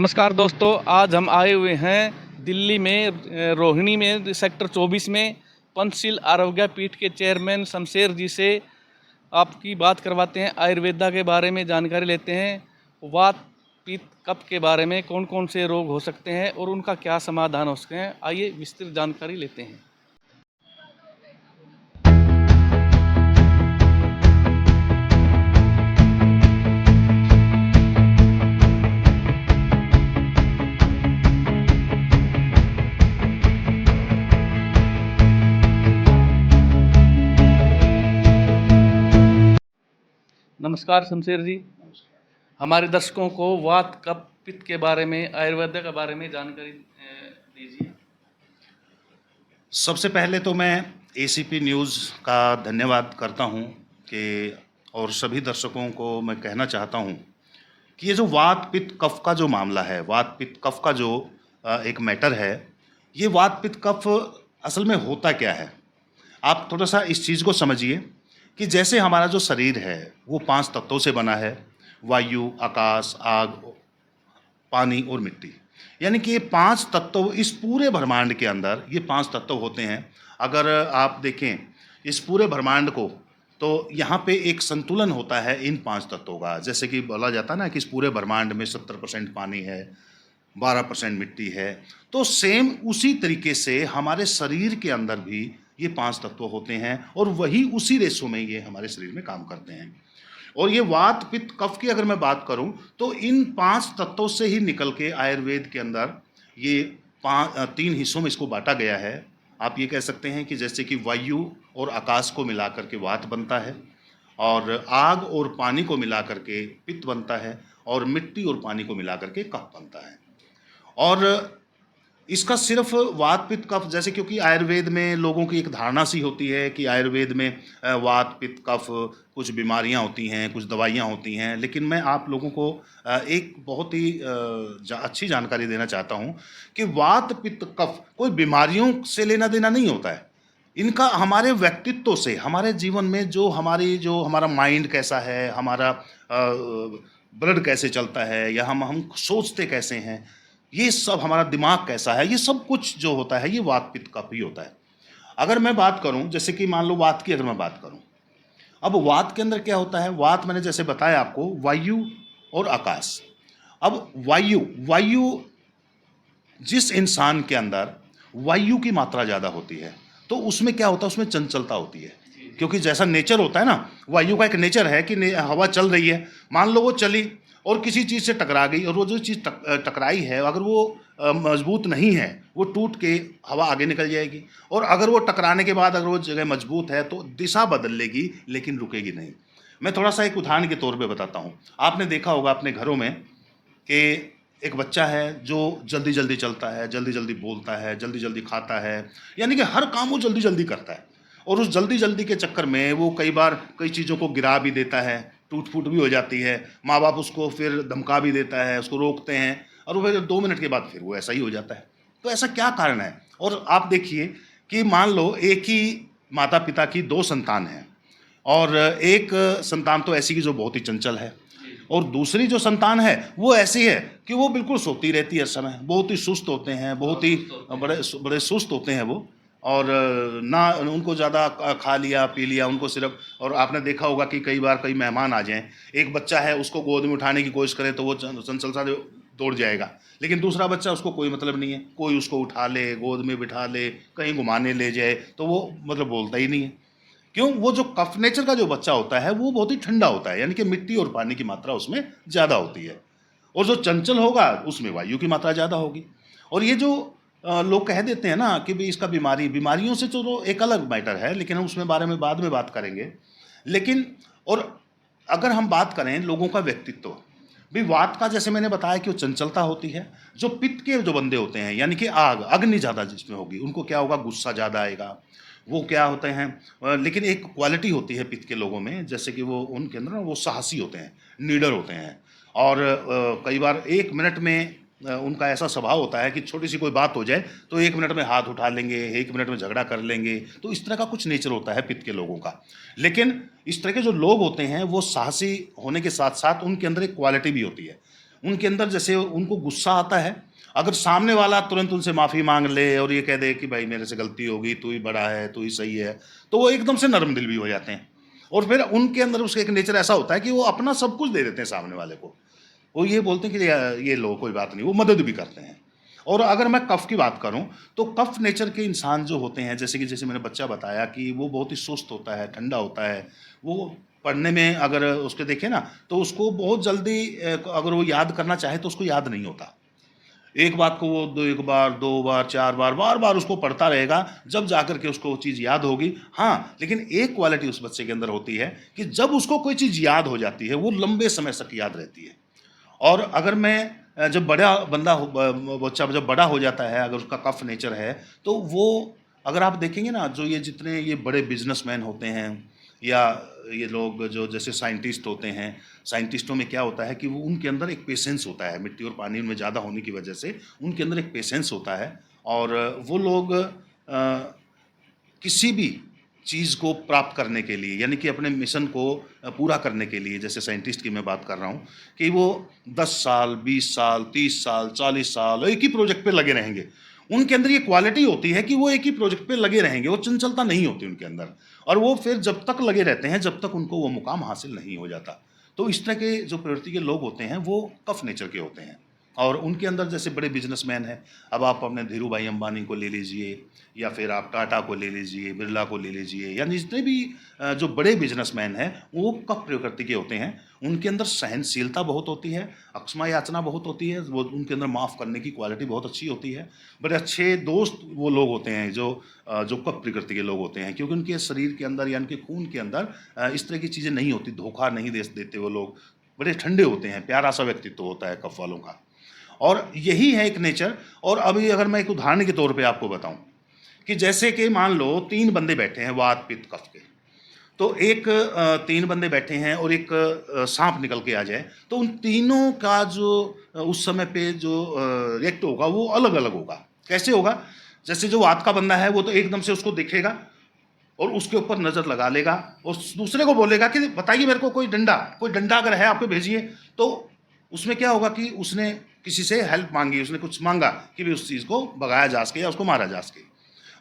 नमस्कार दोस्तों, आज हम आए हुए हैं दिल्ली में रोहिणी में सेक्टर 24 में पंचशील आरोग्य पीठ के चेयरमैन शमशेर जी से आपकी बात करवाते हैं। आयुर्वेदा के बारे में जानकारी लेते हैं। वात पित्त कफ के बारे में कौन कौन से रोग हो सकते हैं और उनका क्या समाधान हो सकते हैं, आइए विस्तृत जानकारी लेते हैं। नमस्कार शमशेर जी, हमारे दर्शकों को वात कफ पित्त के बारे में, आयुर्वेदा के बारे में जानकारी दीजिए। सबसे पहले तो मैं एसीपी न्यूज़ का धन्यवाद करता हूं कि और सभी दर्शकों को मैं कहना चाहता हूं कि ये जो वात पित्त कफ का जो मामला है, वात पित्त कफ का जो एक मैटर है, ये वात पित्त कफ असल में होता क्या है। आप थोड़ा सा इस चीज़ को समझिए कि जैसे हमारा जो शरीर है वो 5 तत्वों से बना है, वायु, आकाश, आग, पानी और मिट्टी। यानी कि ये 5 तत्व इस पूरे ब्रह्मांड के अंदर ये 5 तत्व होते हैं। अगर आप देखें इस पूरे ब्रह्मांड को, तो यहाँ पे एक संतुलन होता है इन 5 तत्वों का। जैसे कि बोला जाता है ना कि इस पूरे ब्रह्मांड में 70% पानी है, 12% मिट्टी है। तो सेम उसी तरीके से हमारे शरीर के अंदर भी ये 5 तत्व होते हैं और वही उसी रेशो में ये हमारे शरीर में काम करते हैं। और ये वात पित्त कफ की अगर मैं बात करूं तो इन 5 तत्वों से ही निकल के आयुर्वेद के अंदर ये 3 हिस्सों में इसको बांटा गया है। आप ये कह सकते हैं कि जैसे कि वायु और आकाश को मिला करके वात बनता है, और आग और पानी को मिला करके पित्त बनता है, और मिट्टी और पानी को मिला करके कफ बनता है। और इसका सिर्फ वात पित्त कफ, जैसे क्योंकि आयुर्वेद में लोगों की एक धारणा सी होती है कि आयुर्वेद में वात पित्त कफ कुछ बीमारियां होती हैं, कुछ दवाइयां होती हैं। लेकिन मैं आप लोगों को एक बहुत ही अच्छी जानकारी देना चाहता हूं कि वात पित्त कफ कोई बीमारियों से लेना देना नहीं होता है। इनका हमारे व्यक्तित्व से, हमारे जीवन में जो हमारा माइंड कैसा है, हमारा ब्लड कैसे चलता है, या हम सोचते कैसे हैं, ये सब हमारा दिमाग कैसा है, ये सब कुछ जो होता है ये वात पित्त कफ ही होता है। अगर मैं बात करूं, जैसे कि मान लो वात की अगर मैं बात करूं, अब वात के अंदर क्या होता है। वात मैंने जैसे बताया आपको, वायु और आकाश। अब वायु वायु जिस इंसान के अंदर वायु की मात्रा ज़्यादा होती है तो उसमें क्या होता है, उसमें चंचलता होती है। क्योंकि जैसा नेचर होता है ना, वायु का एक नेचर है कि हवा चल रही है, मान लो वो चली और किसी चीज़ से टकरा गई, और वो जो चीज़ टकराई है अगर वो मजबूत नहीं है, वो टूट के हवा आगे निकल जाएगी। और अगर वो टकराने के बाद अगर वो जगह मजबूत है तो दिशा बदल लेगी, लेकिन रुकेगी नहीं। मैं थोड़ा सा एक उदाहरण के तौर पे बताता हूँ। आपने देखा होगा अपने घरों में कि एक बच्चा है जो जल्दी जल्दी चलता है, जल्दी जल्दी बोलता है, जल्दी जल्दी खाता है, यानी कि हर काम वो जल्दी जल्दी करता है। और उस जल्दी जल्दी के चक्कर में वो कई बार कई चीज़ों को गिरा भी देता है, टूट फूट भी हो जाती है। माँ बाप उसको फिर धमका भी देता है, उसको रोकते हैं, और फिर 2 मिनट के बाद फिर वो ऐसा ही हो जाता है। तो ऐसा क्या कारण है। और आप देखिए कि मान लो एक ही माता पिता की 2 संतान हैं, और एक संतान तो ऐसी की जो बहुत ही चंचल है, और दूसरी जो संतान है वो ऐसी है कि वो बिल्कुल सोती रहती है हर समय, बहुत ही सुस्त होते हैं, बहुत ही बड़े सुस्त होते हैं वो। और ना उनको ज़्यादा खा लिया पी लिया, उनको सिर्फ। और आपने देखा होगा कि कई बार कई मेहमान आ जाएं, एक बच्चा है उसको गोद में उठाने की कोशिश करे तो वो चंचल सा दौड़ जाएगा, लेकिन दूसरा बच्चा उसको कोई मतलब नहीं है, कोई उसको उठा ले, गोद में बिठा ले, कहीं घुमाने ले जाए तो वो मतलब बोलता ही नहीं है। क्यों, वो जो कफ नेचर का जो बच्चा होता है वो बहुत ही ठंडा होता है, यानी कि मिट्टी और पानी की मात्रा उसमें ज़्यादा होती है। और जो चंचल होगा उसमें वायु की मात्रा ज़्यादा होगी। और ये जो लोग कह देते हैं ना कि भाई इसका बीमारियों से तो एक अलग मैटर है, लेकिन हम उसमें बारे में बाद में बात करेंगे। लेकिन और अगर हम बात करें लोगों का व्यक्तित्व, भी वात का जैसे मैंने बताया कि वो चंचलता होती है। जो पित्त के जो बंदे होते हैं, यानी कि अग्नि ज़्यादा जिसमें होगी, उनको क्या होगा, गुस्सा ज़्यादा आएगा, वो क्या होते हैं। लेकिन एक क्वालिटी होती है पित्त के लोगों में, जैसे कि वो उनके अंदर ना वो साहसी होते हैं, नीडर होते हैं। और कई बार 1 मिनट में उनका ऐसा स्वभाव होता है कि छोटी सी कोई बात हो जाए तो 1 मिनट में हाथ उठा लेंगे, 1 मिनट में झगड़ा कर लेंगे। तो इस तरह का कुछ नेचर होता है पित्त के लोगों का। लेकिन इस तरह के जो लोग होते हैं वो साहसी होने के साथ साथ उनके अंदर एक क्वालिटी भी होती है। उनके अंदर जैसे उनको गुस्सा आता है, अगर सामने वाला तुरंत उनसे माफ़ी मांग ले और ये कह दे कि भाई मेरे से गलती होगी, तू ही बड़ा है, तू ही सही है, तो वो एकदम से नरम दिल भी हो जाते हैं। और फिर उनके अंदर उसका एक नेचर ऐसा होता है कि वो अपना सब कुछ दे देते हैं सामने वाले को। वो ये बोलते हैं कि ये लो कोई बात नहीं, वो मदद भी करते हैं। और अगर मैं कफ की बात करूं तो कफ नेचर के इंसान जो होते हैं, जैसे मैंने बच्चा बताया कि वो बहुत ही सुस्त होता है, ठंडा होता है, वो पढ़ने में अगर उसके देखें ना तो उसको बहुत जल्दी अगर वो याद करना चाहे तो उसको याद नहीं होता। एक बात को वो एक बार, दो बार, चार बार, बार बार उसको पढ़ता रहेगा, जब जाकर के उसको वो चीज़ याद होगी। हाँ, लेकिन एक क्वालिटी उस बच्चे के अंदर होती है कि जब उसको कोई चीज़ याद हो जाती है वो लंबे समय तक याद रहती है। और अगर मैं जब बड़ा बंदा बच्चा जब बड़ा हो जाता है, अगर उसका कफ नेचर है, तो वो अगर आप देखेंगे ना, जो ये जितने ये बड़े बिजनेसमैन होते हैं या ये लोग जो जैसे साइंटिस्ट होते हैं, साइंटिस्टों में क्या होता है कि वो उनके अंदर एक पेशेंस होता है, मिट्टी और पानी उनमें ज़्यादा होने की वजह से उनके अंदर एक पेशेंस होता है। और वो लोग किसी भी चीज़ को प्राप्त करने के लिए, यानी कि अपने मिशन को पूरा करने के लिए, जैसे साइंटिस्ट की मैं बात कर रहा हूँ कि वो 10 साल, 20 साल, 30 साल, 40 साल एक ही प्रोजेक्ट पे लगे रहेंगे। उनके अंदर ये क्वालिटी होती है कि वो एक ही प्रोजेक्ट पे लगे रहेंगे, वो चंचलता नहीं होती उनके अंदर। और वो फिर जब तक लगे रहते हैं, जब तक उनको वो मुकाम हासिल नहीं हो जाता। तो इस तरह के जो प्रवृत्ति के लोग होते हैं, वो टफ नेचर के होते हैं। और उनके अंदर जैसे बड़े बिजनेसमैन हैं, अब आप अपने धीरू भाई अंबानी को ले लीजिए, या फिर आप टाटा को ले लीजिए, बिरला को ले लीजिए, यानी जितने भी जो बड़े बिजनेसमैन हैं वो कफ प्रकृति के होते हैं। उनके अंदर सहनशीलता बहुत होती है, अक्षमा याचना बहुत होती है, वो उनके अंदर माफ़ करने की क्वालिटी बहुत अच्छी होती है। बड़े अच्छे दोस्त वो लोग होते हैं जो कफ प्रकृति के लोग होते हैं, क्योंकि उनके शरीर के अंदर या उनके खून के अंदर इस तरह की चीज़ें नहीं होती, धोखा नहीं देते वो लोग। बड़े ठंडे होते हैं, प्यारा सा व्यक्तित्व होता है कफ वालों का। और यही है एक नेचर। और अभी अगर मैं एक उदाहरण के तौर पे आपको बताऊं कि जैसे कि मान लो 3 बंदे बैठे हैं वात पित्त कफ के, तो एक 3 बंदे बैठे हैं और एक सांप निकल के आ जाए, तो उन तीनों का जो उस समय पे जो रिएक्ट होगा वो अलग अलग होगा। कैसे होगा? जैसे जो वात का बंदा है वो तो एकदम से उसको देखेगा और उसके ऊपर नज़र लगा लेगा और दूसरे को बोलेगा कि बताइए मेरे को कोई डंडा अगर है आपको भेजिए। तो उसमें क्या होगा कि उसने किसी से हेल्प मांगी, उसने कुछ मांगा कि भी उस चीज़ को भगाया जा सके या उसको मारा जा सके।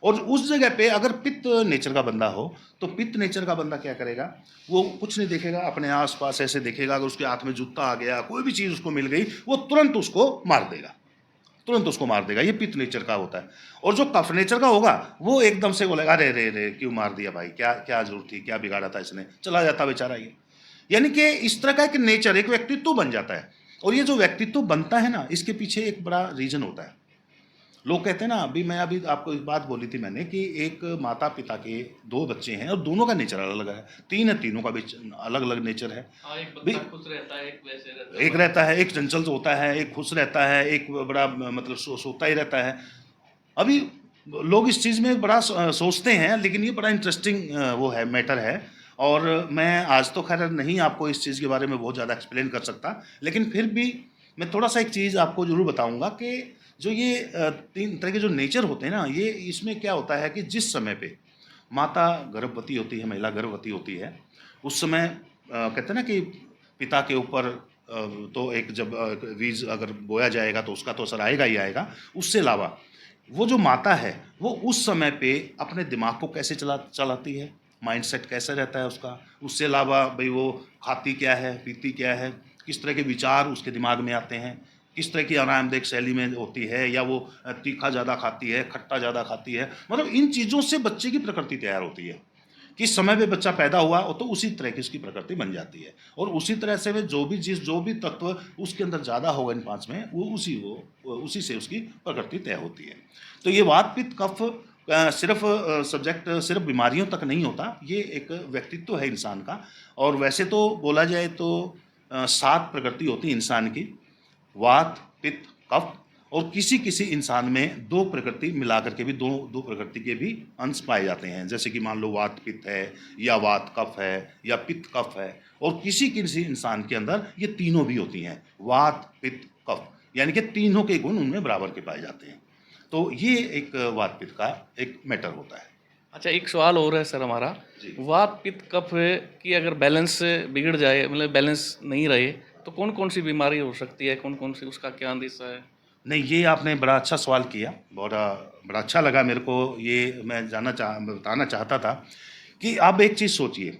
और उस जगह पे अगर पित्त नेचर का बंदा हो, तो पित्त नेचर का बंदा क्या करेगा, वो कुछ नहीं देखेगा, अपने आसपास ऐसे देखेगा, अगर उसके हाथ में जूता आ गया, कोई भी चीज़ उसको मिल गई, वो तुरंत उसको मार देगा, तुरंत उसको मार देगा। ये पित्त नेचर का होता है। और जो कफ नेचर का होगा वो एकदम से बोलेगा अरे रे रे क्यों मार दिया भाई, क्या क्या जरूरत थी, क्या बिगाड़ा था इसने, चला जाता बेचारा ये। यानी कि इस तरह का एक नेचर, एक व्यक्तित्व बन जाता है। और ये जो व्यक्तित्व बनता है ना, इसके पीछे एक बड़ा रीजन होता है। लोग कहते हैं ना, अभी आपको एक बात बोली थी मैंने कि एक माता पिता के 2 बच्चे हैं और दोनों का नेचर अलग अलग है, 3 है, तीनों का भी अलग अलग नेचर है। हाँ, एक भी बच्चा खुश रहता है, एक वैसे रहता है, एक रहता है, एक चंचल होता है, एक खुश रहता है, एक बड़ा मतलब सोता ही रहता है। अभी लोग इस चीज़ में बड़ा सोचते हैं, लेकिन ये बड़ा इंटरेस्टिंग वो है, मैटर है। और मैं आज तो खैर नहीं आपको इस चीज़ के बारे में बहुत ज़्यादा एक्सप्लेन कर सकता, लेकिन फिर भी मैं थोड़ा सा एक चीज़ आपको ज़रूर बताऊंगा कि जो ये 3 तरह के जो नेचर होते हैं ना, ये इसमें क्या होता है कि जिस समय पे माता गर्भवती होती है, महिला गर्भवती होती है, उस समय कहते हैं ना कि पिता के ऊपर तो एक जब बीज अगर बोया जाएगा तो उसका तो असर आएगा ही आएगा। उससे अलावा वो जो माता है वो उस समय पे अपने दिमाग को कैसे चलाती है, माइंडसेट कैसा रहता है उसका। उससे अलावा भाई वो खाती क्या है, पीती क्या है, किस तरह के विचार उसके दिमाग में आते हैं, किस तरह की आरामदेह शैली में होती है, या वो तीखा ज़्यादा खाती है, खट्टा ज़्यादा खाती है। मतलब इन चीज़ों से बच्चे की प्रकृति तैयार होती है। किस समय पे बच्चा पैदा हुआ तो उसी तरह की उसकी प्रकृति बन जाती है। और उसी तरह से वे जो भी तत्व उसके अंदर ज़्यादा होगा इन 5 में, वो उसी से उसकी प्रकृति तय होती है। तो ये वात पित्त कफ सिर्फ सब्जेक्ट सिर्फ बीमारियों तक नहीं होता, ये एक व्यक्तित्व है इंसान का। और वैसे तो बोला जाए तो 7 प्रकृति होती है इंसान की, वात पित्त कफ। और किसी किसी इंसान में 2 प्रकृति मिलाकर के भी दो प्रकृति के भी अंश पाए जाते हैं। जैसे कि मान लो वात पित्त है, या वात कफ है, या पित्त कफ है। और किसी किसी इंसान के अंदर ये तीनों भी होती हैं, वात पित्त कफ, यानी कि तीनों के गुण उनमें बराबर के पाए जाते हैं। तो ये एक वात पित्त का एक मैटर होता है। अच्छा, एक सवाल और है सर हमारा। जी। वात पित्त कफ की अगर बैलेंस बिगड़ जाए, मतलब बैलेंस नहीं रहे, तो कौन कौन सी बीमारी हो सकती है, कौन कौन सी, उसका क्या अंदेशा है? नहीं, ये आपने बड़ा अच्छा सवाल किया, बड़ा अच्छा लगा मेरे को। ये मैं बताना चाहता था कि आप एक चीज़ सोचिए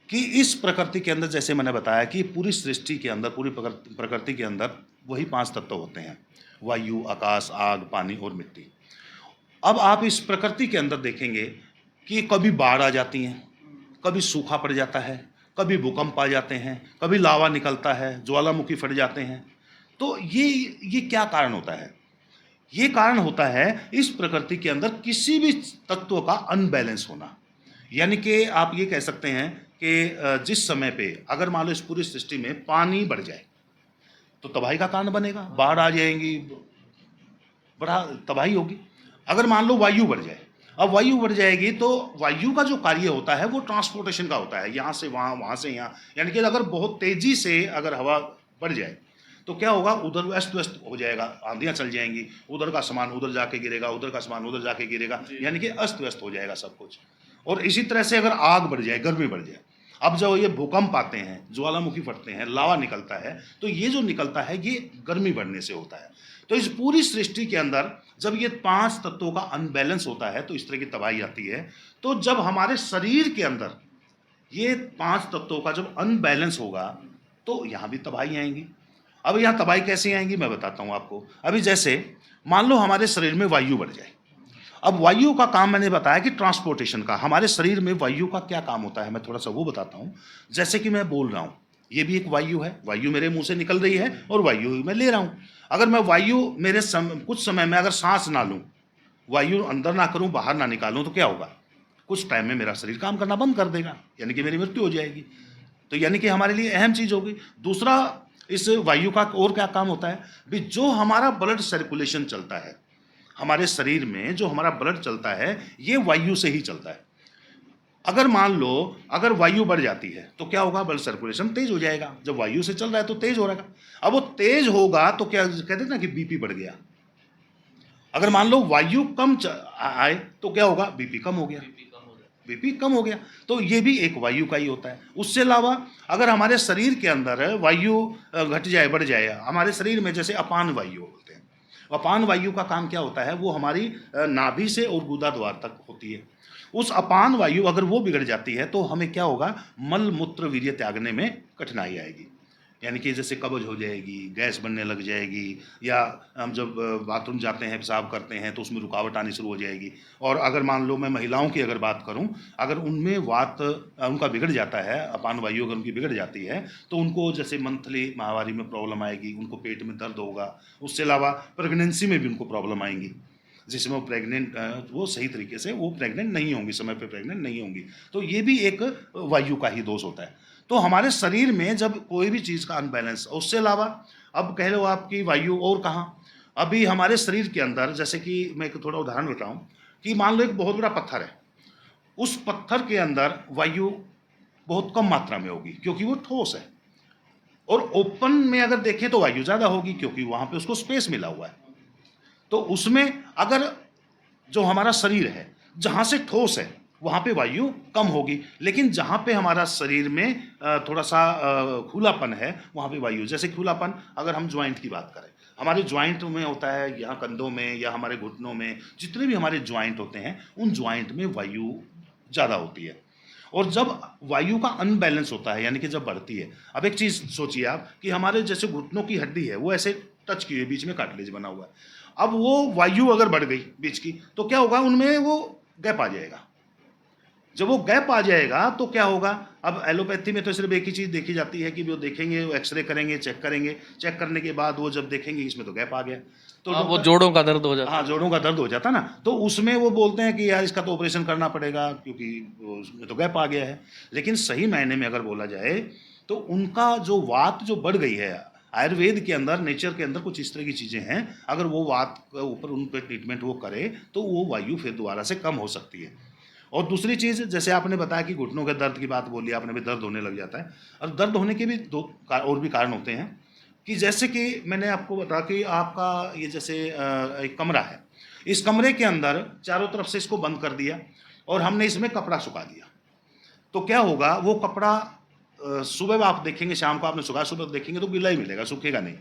कि इस प्रकृति के अंदर, जैसे मैंने बताया कि पूरी सृष्टि के अंदर, पूरी प्रकृति के अंदर वही 5 तत्व होते हैं: वायु, आकाश, आग, पानी और मिट्टी। अब आप इस प्रकृति के अंदर देखेंगे कि कभी बाढ़ आ जाती है, कभी सूखा पड़ जाता है, कभी भूकंप आ जाते हैं, कभी लावा निकलता है, ज्वालामुखी फट जाते हैं। तो ये क्या कारण होता है? ये कारण होता है इस प्रकृति के अंदर किसी भी तत्व का अनबैलेंस होना। यानी कि आप ये कह सकते हैं कि जिस समय पे अगर मान लो इस पूरी सृष्टि में पानी बढ़ जाए तो तबाही का कारण बनेगा, बाढ़ आ जाएंगी, बड़ा तबाही होगी। अगर मान लो वायु बढ़ जाए, अब वायु बढ़ जाएगी तो वायु का जो कार्य होता है वो ट्रांसपोर्टेशन का होता है, यहाँ से वहाँ, वहाँ से यहाँ। यानी कि अगर बहुत तेजी से अगर हवा बढ़ जाए तो क्या होगा, उधर अस्त व्यस्त हो जाएगा, आंधियाँ चल जाएंगी, उधर का सामान उधर जाके गिरेगा, उधर का सामान उधर जाके गिरेगा, यानी कि अस्त व्यस्त हो जाएगा सब कुछ। और इसी तरह से अगर आग बढ़ जाए, गर्मी बढ़ जाए, अब जब ये भूकंप आते हैं, ज्वालामुखी फटते हैं, लावा निकलता है, तो ये जो निकलता है ये गर्मी बढ़ने से होता है। तो इस पूरी सृष्टि के अंदर जब ये 5 तत्वों का अनबैलेंस होता है तो इस तरह की तबाही आती है। तो जब हमारे शरीर के अंदर ये 5 तत्वों का जब अनबैलेंस होगा तो यहाँ भी तबाही आएंगी। अब यहाँ तबाही कैसे आएंगी मैं बताता हूँ आपको। अभी जैसे मान लो हमारे शरीर में वायु बढ़ जाए। अब वायु का काम मैंने बताया कि ट्रांसपोर्टेशन का, हमारे शरीर में वायु का क्या काम होता है मैं थोड़ा सा वो बताता हूँ। जैसे कि मैं बोल रहा हूँ, ये भी एक वायु है, वायु मेरे मुंह से निकल रही है और वायु मैं ले रहा हूँ। अगर मैं वायु कुछ समय में अगर सांस ना लूँ, वायु अंदर ना करूँ, बाहर ना निकालूँ, तो क्या होगा, कुछ टाइम में मेरा शरीर काम करना बंद कर देगा, यानी कि मेरी मृत्यु हो जाएगी। तो यानी कि हमारे लिए अहम चीज होगी। दूसरा, इस वायु का और क्या काम होता है भी, जो हमारा ब्लड सर्कुलेशन चलता है हमारे शरीर में, जो हमारा ब्लड चलता है ये वायु से ही चलता है। अगर मान लो अगर वायु बढ़ जाती है तो क्या होगा, ब्लड सर्कुलेशन तेज हो जाएगा। जब वायु से चल रहा है तो तेज हो रहा है। अब वो तेज होगा तो क्या कहते हैं ना कि बीपी बढ़ गया। अगर मान लो वायु आए तो क्या होगा, बीपी कम हो गया, बीपी कम हो गया। तो ये भी एक वायु का ही होता है। उससे अलावा अगर हमारे शरीर के अंदर वायु घट जाए, बढ़ जाए, हमारे शरीर में जैसे अपान वायु बोलते हैं, अपान वायु का काम क्या होता है, वो हमारी नाभि से और गुदा द्वार तक होती है। उस अपान वायु अगर वो बिगड़ जाती है तो हमें क्या होगा, मल मूत्र वीर्य त्यागने में कठिनाई आएगी। यानी कि जैसे कब्ज हो जाएगी, गैस बनने लग जाएगी, या हम जब बाथरूम जाते हैं, पेशाब करते हैं तो उसमें रुकावट आनी शुरू हो जाएगी। और अगर मान लो मैं महिलाओं की अगर बात करूं, अगर उनमें वात उनका बिगड़ जाता है, अपान वायु अगर उनकी बिगड़ जाती है तो उनको जैसे मंथली माहवारी में प्रॉब्लम आएगी, उनको पेट में दर्द होगा। उससे अलावा प्रेगनेंसी में भी उनको प्रॉब्लम आएंगी, जिसमें वो प्रेग्नेंट वो सही तरीके से वो प्रेग्नेंट नहीं होंगी, समय पे प्रेग्नेंट नहीं होंगी। तो ये भी एक वायु का ही दोष होता है। तो हमारे शरीर में जब कोई भी चीज़ का अनबैलेंस, उससे अलावा अब कह लो आपकी वायु और कहाँ, अभी हमारे शरीर के अंदर, जैसे कि मैं एक थोड़ा उदाहरण बताऊं कि मान लो एक बहुत बड़ा पत्थर है, उस पत्थर के अंदर वायु बहुत कम मात्रा में होगी क्योंकि वो ठोस है। और ओपन में अगर देखें तो वायु ज़्यादा होगी क्योंकि वहाँ पे उसको स्पेस मिला हुआ है। तो उसमें अगर जो हमारा शरीर है जहाँ से ठोस है वहाँ पे वायु कम होगी, लेकिन जहाँ पे हमारा शरीर में थोड़ा सा खुलापन है वहाँ पे वायु, जैसे खुलापन अगर हम ज्वाइंट की बात करें, हमारे ज्वाइंट में होता है, यहाँ कंधों में या हमारे घुटनों में, जितने भी हमारे ज्वाइंट होते हैं उन ज्वाइंट में वायु ज़्यादा होती है। और जब वायु का अनबैलेंस होता है, यानी कि जब बढ़ती है, अब एक चीज़ सोचिए आप कि हमारे जैसे घुटनों की हड्डी है वो ऐसे टच की हुई, बीच में कार्टिलेज बना हुआ है। अब वो वायु अगर बढ़ गई बीच की तो क्या होगा, उनमें वो गैप आ जाएगा। जब वो गैप आ जाएगा तो क्या होगा, अब एलोपैथी में तो सिर्फ एक ही चीज़ देखी जाती है कि वो देखेंगे, वो एक्सरे करेंगे, चेक करेंगे, चेक करने के बाद वो जब देखेंगे इसमें तो गैप आ गया, तो वो जोड़ों का दर्द हो जाता है। हाँ, जोड़ों का दर्द हो जाता ना, तो उसमें वो बोलते हैं कि यार इसका तो ऑपरेशन करना पड़ेगा क्योंकि उसमें तो गैप आ गया है। लेकिन सही मायने में अगर बोला जाए तो उनका जो वात जो बढ़ गई है, आयुर्वेद के अंदर, नेचर के अंदर कुछ इस तरह की चीज़ें हैं, अगर वो वात के ऊपर उन पर ट्रीटमेंट वो करे तो वो वायु फिर दोबारा से कम हो सकती है। और दूसरी चीज़, जैसे आपने बताया कि घुटनों के दर्द की बात बोली आपने, भी दर्द होने लग जाता है, और दर्द होने के भी और भी कारण होते हैं कि जैसे कि मैंने आपको बताया कि आपका ये जैसे एक कमरा है, इस कमरे के अंदर चारों तरफ से इसको बंद कर दिया और हमने इसमें कपड़ा सुखा दिया, तो क्या होगा, वो कपड़ा सुबह आप देखेंगे, शाम को आपने सुबह सुबह देखेंगे तो गीला ही मिलेगा, सूखेगा नहीं,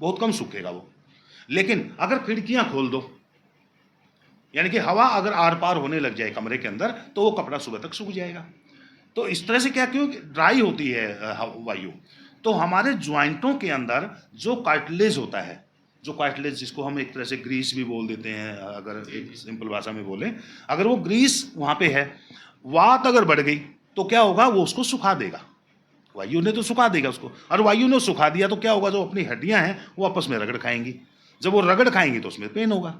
बहुत कम सूखेगा वो। लेकिन अगर खिड़कियां खोल दो, यानी कि हवा अगर आर पार होने लग जाए कमरे के अंदर, तो वो कपड़ा सुबह तक सूख जाएगा। तो इस तरह से क्या, क्यों ड्राई होती है वायु, तो हमारे ज्वाइंटों के अंदर जो कार्टिलेज होता है, जो कार्टिलेज जिसको हम एक तरह से ग्रीस भी बोल देते हैं, अगर एक सिंपल भाषा में बोले, अगर वो ग्रीस वहां पे है, वात अगर बढ़ गई तो क्या होगा, वो उसको सुखा देगा, वायु ने तो सुखा देगा उसको, और वायु ने सुखा दिया तो क्या होगा, जो अपनी हड्डियां हैं वो आपस में रगड़ खाएंगी, जब वो रगड़ खाएंगी तो उसमें पेन होगा।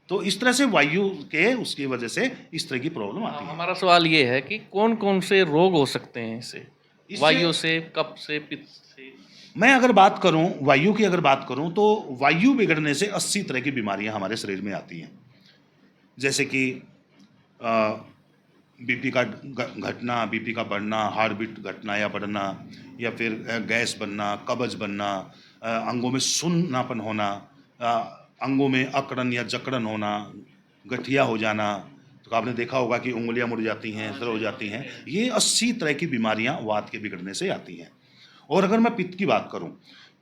तो इस तरह से वायु के उसकी वजह से इस तरह की प्रॉब्लम आती है। हमारा सवाल ये है कि कौन कौन से रोग हो सकते हैं इससे, वायु से, कफ से, पित्त से? मैं अगर बात करूं, वायु की अगर बात करूं, तो वायु बिगड़ने से 80 तरह की बीमारियां हमारे शरीर में आती हैं। जैसे कि बीपी का घटना, बीपी का बढ़ना, हार्ट बीट घटना या बढ़ना, या फिर गैस बनना, कब्ज बनना, अंगों में सुन्नापन होना, अंगों में अकड़न या जकड़न होना, गठिया हो जाना, तो आपने देखा होगा कि उंगलियां मुड़ जाती हैं, दर्द हो जाती हैं। ये 80 तरह की बीमारियां वात के बिगड़ने से आती हैं। और अगर मैं पित्त की बात करूं,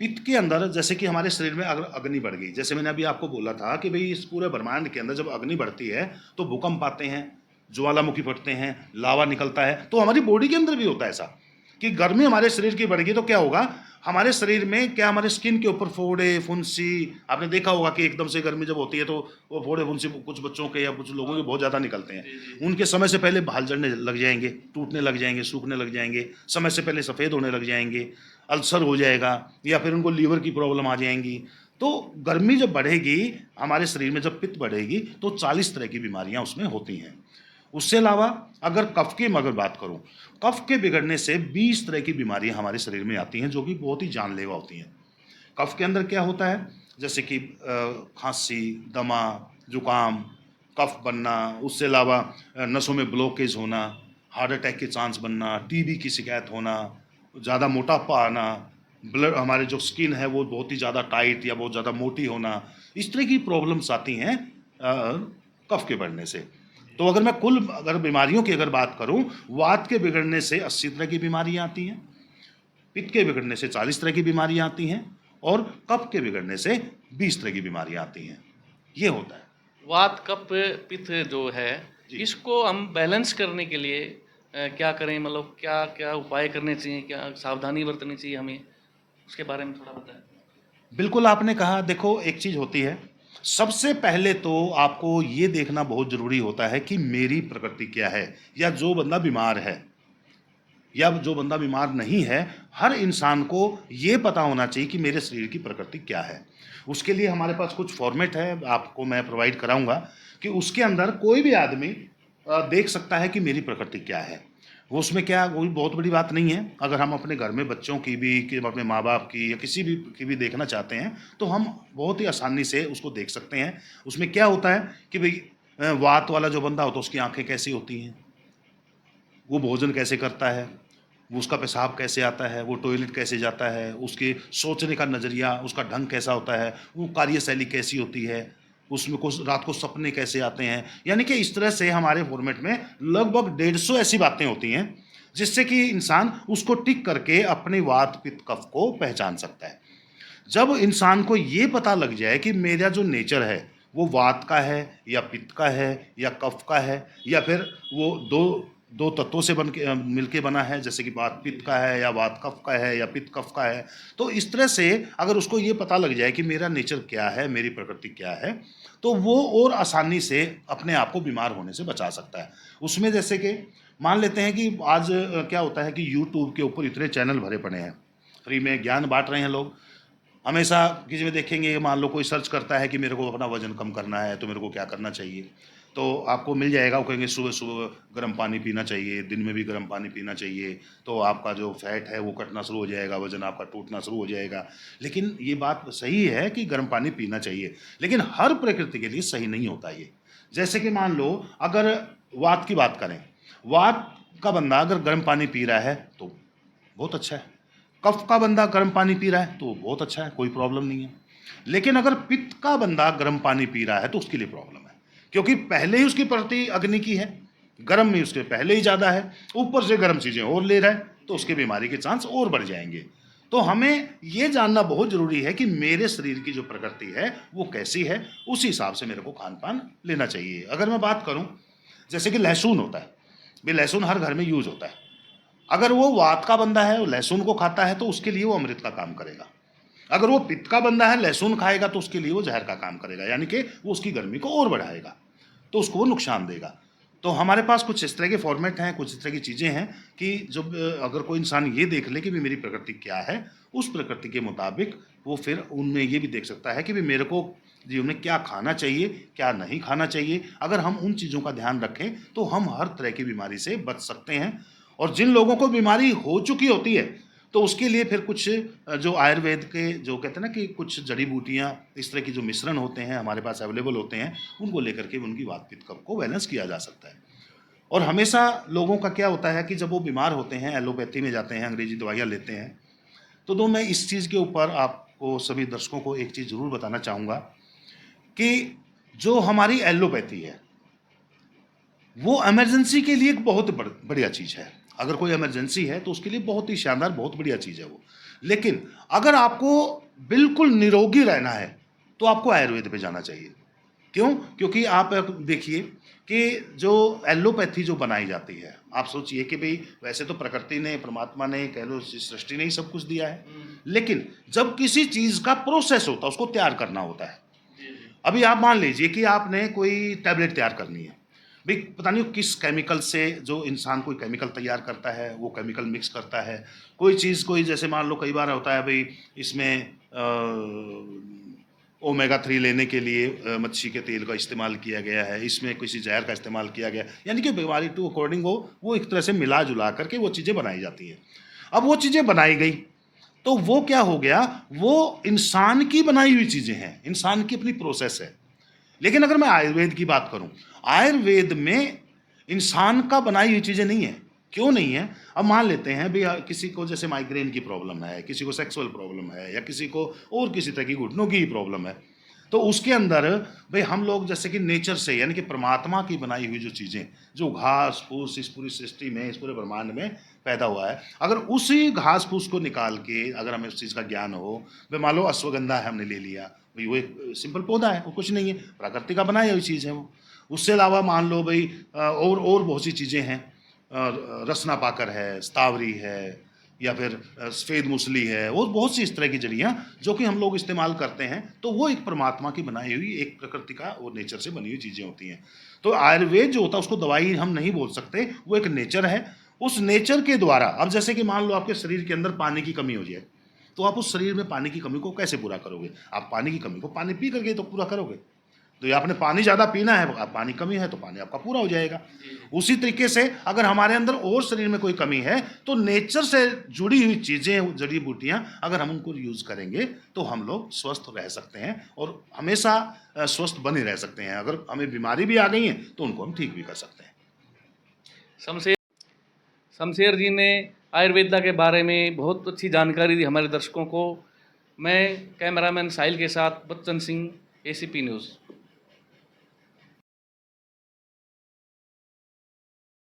पित्त के अंदर जैसे कि हमारे शरीर में अगर अग्नि बढ़ गई, जैसे मैंने अभी आपको बोला था कि भाई इस पूरे ब्रह्मांड के अंदर जब अग्नि बढ़ती है तो भूकंप आते हैं, ज्वालामुखी फटते हैं, लावा निकलता है। तो हमारी बॉडी के अंदर भी होता है ऐसा कि गर्मी हमारे शरीर की बढ़ गई तो क्या होगा, हमारे शरीर में क्या, हमारे स्किन के ऊपर फोड़े फुंसी, आपने देखा होगा कि एकदम से गर्मी जब होती है तो वो फोड़े फुंसी कुछ बच्चों के या कुछ लोगों के बहुत ज़्यादा निकलते हैं। उनके समय से पहले बाल झड़ने लग जाएंगे, टूटने लग जाएंगे, सूखने लग जाएंगे, समय से पहले सफ़ेद होने लग जाएंगे, अल्सर हो जाएगा, या फिर उनको लीवर की प्रॉब्लम आ जाएंगी। तो गर्मी जब बढ़ेगी हमारे शरीर में, जब पित्त बढ़ेगी तो 40 तरह की बीमारियां उसमें होती हैं। उससे अलावा अगर कफ की अगर बात करूं, कफ के बिगड़ने से 20 तरह की बीमारियां हमारे शरीर में आती हैं जो कि बहुत ही जानलेवा होती हैं। कफ के अंदर क्या होता है, जैसे कि खांसी, दमा, जुकाम, कफ बनना, उससे अलावा नसों में ब्लॉकेज होना, हार्ट अटैक के चांस बनना, टीबी की शिकायत होना, ज़्यादा मोटापा आना, ब्लड, हमारे जो स्किन है वो बहुत ही ज़्यादा टाइट या बहुत ज़्यादा मोटी होना, इस तरह की प्रॉब्लम्स आती हैं कफ के बढ़ने से। तो अगर मैं कुल अगर बीमारियों की अगर बात करूं, वात के बिगड़ने से 80 तरह की बीमारियां आती हैं, पित्त के बिगड़ने से 40 तरह की बीमारियां आती हैं, और कफ के बिगड़ने से 20 तरह की बीमारियां आती हैं। ये होता है। वात, कफ, पित्त जो है, इसको हम बैलेंस करने के लिए क्या करें, मतलब क्या क्या उपाय करने चाहिए, क्या सावधानी बरतनी चाहिए हमें, उसके बारे में थोड़ा बताएं। बिल्कुल आपने कहा, देखो एक चीज़ होती है, सबसे पहले तो आपको ये देखना बहुत ज़रूरी होता है कि मेरी प्रकृति क्या है, या जो बंदा बीमार है या जो बंदा बीमार नहीं है, हर इंसान को ये पता होना चाहिए कि मेरे शरीर की प्रकृति क्या है। उसके लिए हमारे पास कुछ फॉर्मेट है, आपको मैं प्रोवाइड कराऊंगा, कि उसके अंदर कोई भी आदमी देख सकता है कि मेरी प्रकृति क्या है। वो उसमें क्या, कोई बहुत बड़ी बात नहीं है। अगर हम अपने घर में बच्चों की भी, कि अपने माँ बाप की या किसी भी की भी देखना चाहते हैं तो हम बहुत ही आसानी से उसको देख सकते हैं। उसमें क्या होता है कि भाई वात वाला जो बंदा होता है उसकी आंखें कैसी होती हैं, वो भोजन कैसे करता है, वो उसका पेशाब कैसे आता है, वो टॉयलेट कैसे जाता है, उसके सोचने का नज़रिया, उसका ढंग कैसा होता है, वो कार्यशैली कैसी होती है, उसमें कुछ रात को सपने कैसे आते हैं। यानी कि इस तरह से हमारे फॉर्मेट में लगभग 150 ऐसी बातें होती हैं जिससे कि इंसान उसको टिक करके अपने वात पित्त कफ को पहचान सकता है। जब इंसान को ये पता लग जाए कि मेरा जो नेचर है वो वात का है या पित्त का है या कफ का है, या फिर वो दो दो तत्वों से बन के मिलके बना है, जैसे कि वात पित्त का है या वात कफ का है या पित्त कफ का है, तो इस तरह से अगर उसको ये पता लग जाए कि मेरा नेचर क्या है, मेरी प्रकृति क्या है, तो वो और आसानी से अपने आप को बीमार होने से बचा सकता है। उसमें जैसे कि मान लेते हैं कि आज क्या होता है कि यूट्यूब के ऊपर इतने चैनल भरे पड़े हैं, फ्री में ज्ञान बांट रहे हैं लोग। हमेशा किसी में देखेंगे, मान लो कोई सर्च करता है कि मेरे को अपना वजन कम करना है तो मेरे को क्या करना चाहिए, तो आपको मिल जाएगा। वो कहेंगे सुबह सुबह गर्म पानी पीना चाहिए, दिन में भी गर्म पानी पीना चाहिए, तो आपका जो फैट है वो कटना शुरू हो जाएगा, वजन आपका टूटना शुरू हो जाएगा। लेकिन ये बात सही है कि गर्म पानी पीना चाहिए, लेकिन हर प्रकृति के लिए सही नहीं होता ये। जैसे कि मान लो अगर वात की बात करें, वात का बंदा अगर गर्म पानी पी रहा है तो बहुत अच्छा है, कफ का बंदा गर्म पानी पी रहा है तो बहुत अच्छा है, कोई प्रॉब्लम नहीं है। लेकिन अगर पित्त का बंदा गर्म पानी पी रहा है तो उसके लिए प्रॉब्लम है, क्योंकि पहले ही उसकी प्रकृति अग्नि की है। गर्म में उसके पहले ही ज़्यादा है, ऊपर से गर्म चीज़ें और ले रहा है, तो उसके बीमारी के चांस और बढ़ जाएंगे। तो हमें ये जानना बहुत ज़रूरी है कि मेरे शरीर की जो प्रकृति है वो कैसी है, उसी हिसाब से मेरे को खान पान लेना चाहिए। अगर मैं बात करूँ, जैसे कि लहसुन होता है, भाई लहसुन हर घर में यूज होता है। अगर वो वात का बंदा है, वो लहसुन को खाता है, तो उसके लिए वो अमृत का काम करेगा। अगर वो पित्त का बंदा है, लहसुन खाएगा, तो उसके लिए वो जहर का काम करेगा, यानी कि वो उसकी गर्मी को और बढ़ाएगा, तो उसको वो नुकसान देगा। तो हमारे पास कुछ इस तरह के फॉर्मेट हैं, कुछ इस तरह की चीज़ें हैं कि जब अगर कोई इंसान ये देख ले कि भी मेरी प्रकृति क्या है, उस प्रकृति के मुताबिक वो फिर उनमें ये भी देख सकता है कि भी मेरे को जीवन में क्या खाना चाहिए, क्या नहीं खाना चाहिए। अगर हम उन चीज़ों का ध्यान रखें तो हम हर तरह की बीमारी से बच सकते हैं। और जिन लोगों को बीमारी हो चुकी होती है, तो उसके लिए फिर कुछ जो आयुर्वेद के जो कहते हैं ना कि कुछ जड़ी बूटियाँ, इस तरह की जो मिश्रण होते हैं हमारे पास अवेलेबल होते हैं, उनको लेकर के उनकी वात पित्त कफ को बैलेंस किया जा सकता है। और हमेशा लोगों का क्या होता है कि जब वो बीमार होते हैं, एलोपैथी में जाते हैं, अंग्रेजी दवाइयाँ लेते हैं, तो मैं इस चीज़ के ऊपर आपको सभी दर्शकों को एक चीज़ ज़रूर बताना चाहूँगा कि जो हमारी एलोपैथी है, वो इमरजेंसी के लिए एक बहुत बढ़िया चीज़ है। अगर कोई इमरजेंसी है तो उसके लिए बहुत ही शानदार, बहुत बढ़िया चीज़ है वो। लेकिन अगर आपको बिल्कुल निरोगी रहना है, तो आपको आयुर्वेद पे जाना चाहिए। क्यों? क्योंकि आप देखिए कि जो एलोपैथी जो बनाई जाती है, आप सोचिए कि भई वैसे तो प्रकृति ने, परमात्मा ने, कह लो सृष्टि ने ही सब कुछ दिया है। लेकिन जब किसी चीज़ का प्रोसेस होता है, उसको तैयार करना होता है। अभी आप मान लीजिए कि आपने कोई टैबलेट तैयार करनी है, भाई पता नहीं किस केमिकल से, जो इंसान कोई केमिकल तैयार करता है, वो केमिकल मिक्स करता है। कोई चीज़, कोई जैसे मान लो कई बार होता है भाई इसमें ओमेगा 3 लेने के लिए मच्छी के तेल का इस्तेमाल किया गया है, इसमें किसी जहर का इस्तेमाल किया गया, यानी कि बीमारी टू अकॉर्डिंग वो एक तरह से मिला जुला करके वो चीज़ें बनाई जाती हैं। अब वो चीज़ें बनाई गई, तो वो क्या हो गया, वो इंसान की बनाई हुई चीज़ें हैं, इंसान की अपनी प्रोसेस है। लेकिन अगर मैं आयुर्वेद की बात करूं, आयुर्वेद में इंसान का बनाई हुई चीज़ें नहीं है। क्यों नहीं है? अब मान लेते हैं भी किसी को जैसे माइग्रेन की प्रॉब्लम है, किसी को सेक्सुअल प्रॉब्लम है, या किसी को और किसी तरह की घुटनों की प्रॉब्लम है, तो उसके अंदर भाई हम लोग जैसे कि नेचर से, यानी कि परमात्मा की बनाई हुई जो चीज़ें, जो घास फूस इस पूरी सृष्टि में, इस पूरे ब्रह्मांड में पैदा हुआ है, अगर उसी घास फूस को निकाल के अगर हमें उस चीज़ का ज्ञान हो, भाई मान लो अश्वगंधा है, हमने ले लिया, भाई वो एक सिंपल पौधा है, वो कुछ नहीं है, प्रकृति का बनाई हुई चीज़ है वो। उससे अलावा मान लो भाई और बहुत सी चीज़ें हैं, रसना पाकर है, स्तावरी है, या फिर सफ़ेद मूसली है, और बहुत सी इस तरह की जड़ियाँ जो कि हम लोग इस्तेमाल करते हैं, तो वो एक परमात्मा की बनाई हुई, एक प्रकृति का और नेचर से बनी हुई चीज़ें होती हैं। तो आयुर्वेद जो होता है उसको दवाई हम नहीं बोल सकते, वो एक नेचर है। उस नेचर के द्वारा, अब जैसे कि मान लो आपके शरीर के अंदर पानी की कमी हो जाए, तो आप उस शरीर में पानी की कमी को कैसे पूरा करोगे? आप पानी की कमी को पानी पी करके तो पूरा करोगे। तो ये आपने पानी ज़्यादा पीना है, अब पानी कमी है तो पानी आपका पूरा हो जाएगा। उसी तरीके से अगर हमारे अंदर और शरीर में कोई कमी है, तो नेचर से जुड़ी हुई चीज़ें, जड़ी बूटियाँ, अगर हम उनको यूज़ करेंगे तो हम लोग स्वस्थ रह सकते हैं और हमेशा स्वस्थ बने रह सकते हैं। अगर हमें बीमारी भी आ गई है तो उनको हम ठीक भी कर सकते हैं। शमशेर शमशेर जी ने आयुर्वेदा के बारे में बहुत अच्छी जानकारी दी हमारे दर्शकों को। मैं कैमरामैन साहिल के साथ बच्चन सिंह, ACP न्यूज़।